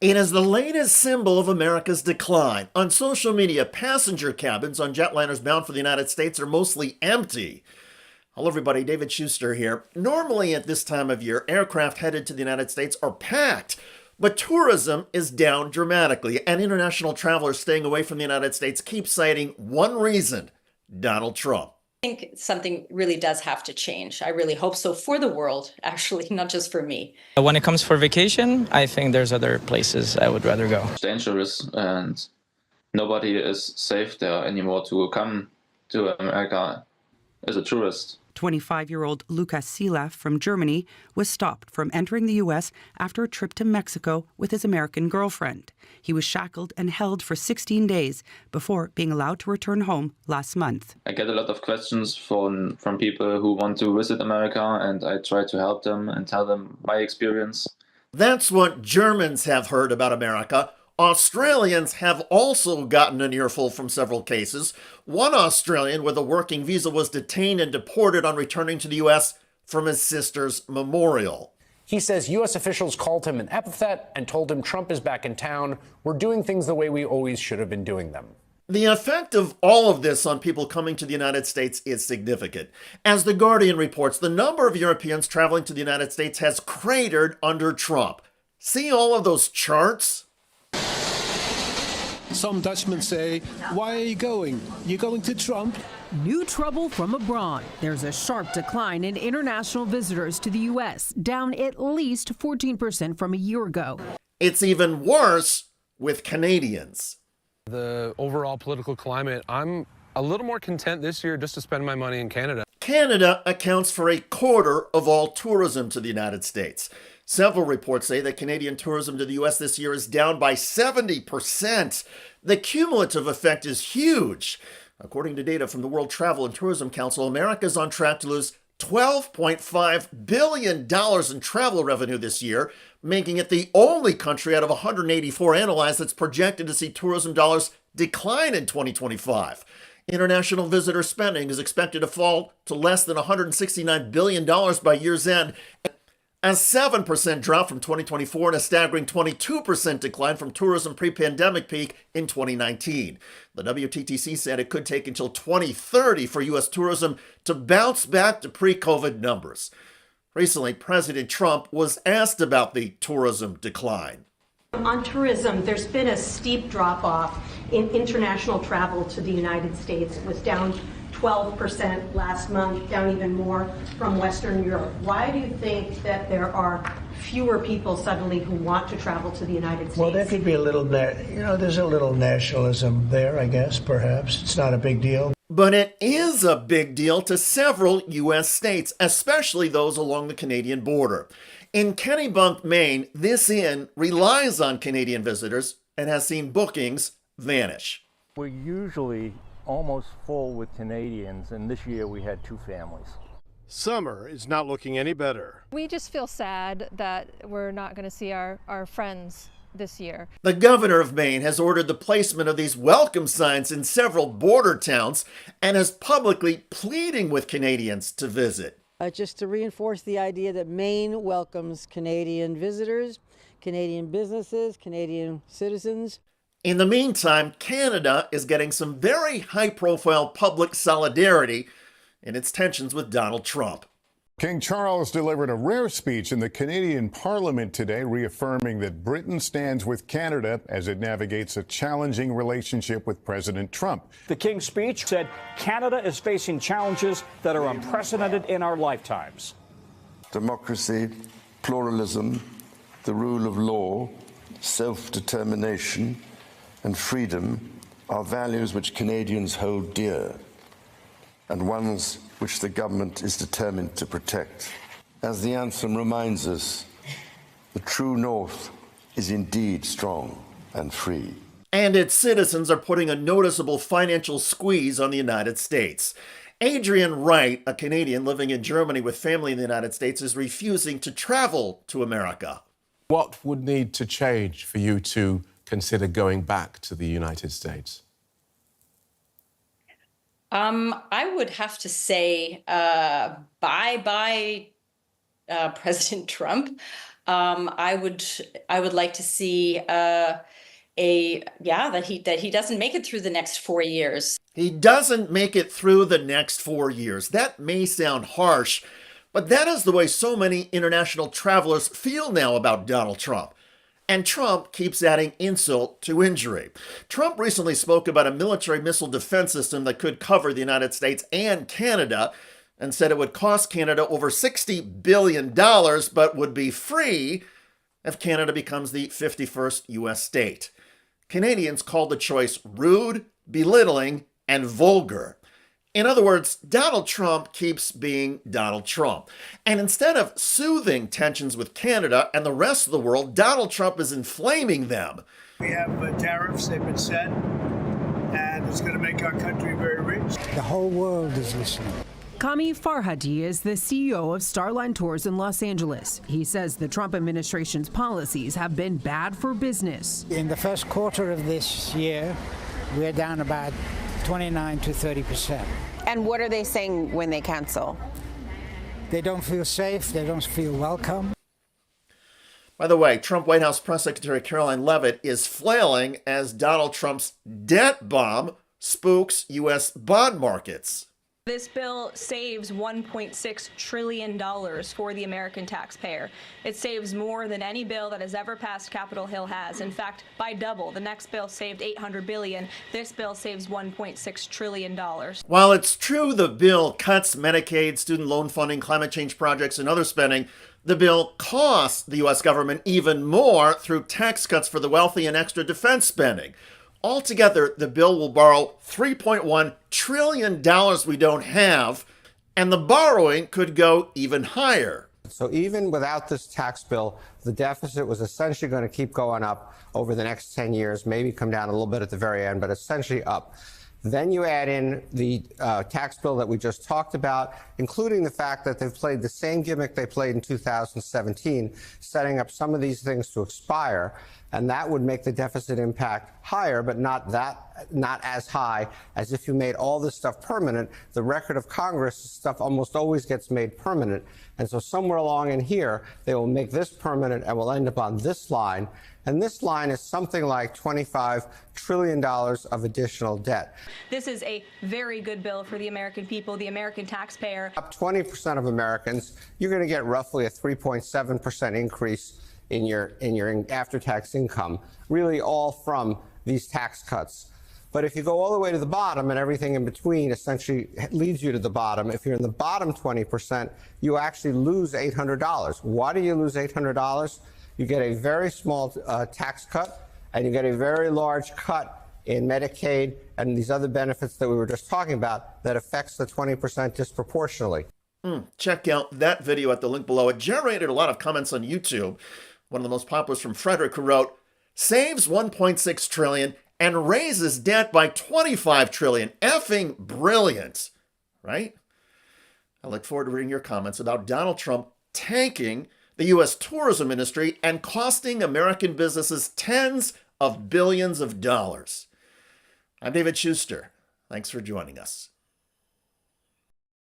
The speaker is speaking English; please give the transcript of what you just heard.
It is the latest symbol of America's decline. On social media, passenger cabins on jetliners bound for the United States are mostly empty. Hello, everybody. David Shuster here. Normally, at this time of year, aircraft headed to the United States are packed, but tourism is down dramatically, and international travelers staying away from the United States keep citing one reason: Donald Trump. I think something really does have to change. I really hope so for the world, actually, not just for me. When it comes for vacation, I think there's other places I would rather go. It's dangerous and nobody is safe there anymore to come to America as a tourist. 25-year-old Lukas Sila from Germany was stopped from entering the U.S. after a trip to Mexico with his American girlfriend. He was shackled and held for 16 days before being allowed to return home last month. I get a lot of questions from people who want to visit America, and I try to help them and tell them my experience. That's what Germans have heard about America. Australians have also gotten an earful from several cases. One Australian with a working visa was detained and deported on returning to the U.S. from his sister's memorial. He says U.S. officials called him an epithet and told him Trump is back in town. We're doing things the way we always should have been doing them. The effect of all of this on people coming to the United States is significant. As The Guardian reports, the number of Europeans traveling to the United States has cratered under Trump. See all of those charts? Some Dutchmen say, why are you going? You're going to Trump? New trouble from abroad. There's a sharp decline in international visitors to the U.S., down at least 14% from a year ago. It's even worse with Canadians. The overall political climate, I'm a little more content this year just to spend my money in Canada. Canada accounts for a quarter of all tourism to the United States. Several reports say that Canadian tourism to the U.S. this year is down by 70%. The cumulative effect is huge. According to data from the World Travel and Tourism Council, America is on track to lose $12.5 billion in travel revenue this year, making it the only country out of 184 analyzed that's projected to see tourism dollars decline in 2025. International visitor spending is expected to fall to less than $169 billion by year's end, a 7% drop from 2024 and a staggering 22% decline from tourism pre-pandemic peak in 2019. The WTTC said it could take until 2030 for U.S. tourism to bounce back to pre-COVID numbers. Recently, President Trump was asked about the tourism decline. On tourism, there's been a steep drop-off in international travel to the United States. It was down 12% last month, down even more from Western Europe. Why do you think that there are fewer people suddenly who want to travel to the United States? Well, there could be a little, there's a little nationalism there, I guess, perhaps. It's not a big deal. But it is a big deal to several U.S. states, especially those along the Canadian border. In Kennebunk, Maine, this inn relies on Canadian visitors and has seen bookings vanish. We're usually almost full with Canadians, and this year we had 2 families. Summer is not looking any better. We just feel sad that we're not going to see our friends this year. The governor of Maine has ordered the placement of these welcome signs in several border towns and is publicly pleading with Canadians to visit. Just to reinforce the idea that Maine welcomes Canadian visitors, Canadian businesses, Canadian citizens. In the meantime, Canada is getting some very high-profile public solidarity in its tensions with Donald Trump. King Charles delivered a rare speech in the Canadian Parliament today, reaffirming that Britain stands with Canada as it navigates a challenging relationship with President Trump. The King's speech said Canada is facing challenges that are unprecedented in our lifetimes. Democracy, pluralism, the rule of law, self-determination, and freedom are values which Canadians hold dear, and ones which the government is determined to protect. As the anthem reminds us, the true north is indeed strong and free. And its citizens are putting a noticeable financial squeeze on the United States. Adrian Wright, a Canadian living in Germany with family in the United States, is refusing to travel to America. What would need to change for you to consider going back to the United States? I would have to say bye-bye President Trump. I would like to see that he doesn't make it through the next 4 years. He doesn't make it through the next 4 years. That may sound harsh, but that is the way so many international travelers feel now about Donald Trump. And Trump keeps adding insult to injury. Trump recently spoke about a military missile defense system that could cover the United States and Canada, and said it would cost Canada over $60 billion, but would be free if Canada becomes the 51st U.S. state. Canadians called the choice rude, belittling, and vulgar. In other words, Donald Trump keeps being Donald Trump. And instead of soothing tensions with Canada and the rest of the world, Donald Trump is inflaming them. We have tariffs, they've been set, and it's going to make our country very rich. The whole world is listening. Kami Farhadi is the CEO of Starline Tours in Los Angeles. He says the Trump administration's policies have been bad for business. In the first quarter of this year, we're down about 29 to 30%. And what are they saying when they cancel? They don't feel safe. They don't feel welcome. By the way, Trump White House Press Secretary Caroline Leavitt is flailing as Donald Trump's debt bomb spooks U.S. bond markets. This bill saves $1.6 trillion for the American taxpayer. It saves more than any bill that has ever passed Capitol Hill has. In fact, by double. The next bill saved $800 billion. This bill saves $1.6 trillion. While it's true the bill cuts Medicaid, student loan funding, climate change projects, and other spending, the bill costs the U.S. government even more through tax cuts for the wealthy and extra defense spending. Altogether, the bill will borrow $3.1 trillion we don't have, and the borrowing could go even higher. So even without this tax bill, the deficit was essentially going to keep going up over the next 10 years, maybe come down a little bit at the very end, but essentially up. Then you add in the tax bill that we just talked about, including the fact that they've played the same gimmick they played in 2017, setting up some of these things to expire. And that would make the deficit impact higher, but not as high as if you made all this stuff permanent. The record of Congress, stuff almost always gets made permanent. And so somewhere along in here, they will make this permanent and will end up on this line. And this line is something like $25 trillion of additional debt. This is a very good bill for the American people, the American taxpayer. Up 20% of Americans, you're going to get roughly a 3.7% increase in your after-tax income, really all from these tax cuts. But if you go all the way to the bottom and everything in between essentially leads you to the bottom, if you're in the bottom 20%, you actually lose $800. Why do you lose $800? You get a very small tax cut, and you get a very large cut in Medicaid and these other benefits that we were just talking about that affects the 20% disproportionately. Check out that video at the link below. It generated a lot of comments on YouTube. One of the most popular is from Frederick, who wrote, saves $1.6 trillion and raises debt by $25 trillion. Effing brilliant, right? I look forward to reading your comments about Donald Trump tanking the U.S. tourism industry and costing American businesses tens of billions of dollars. I'm David Shuster. Thanks for joining us.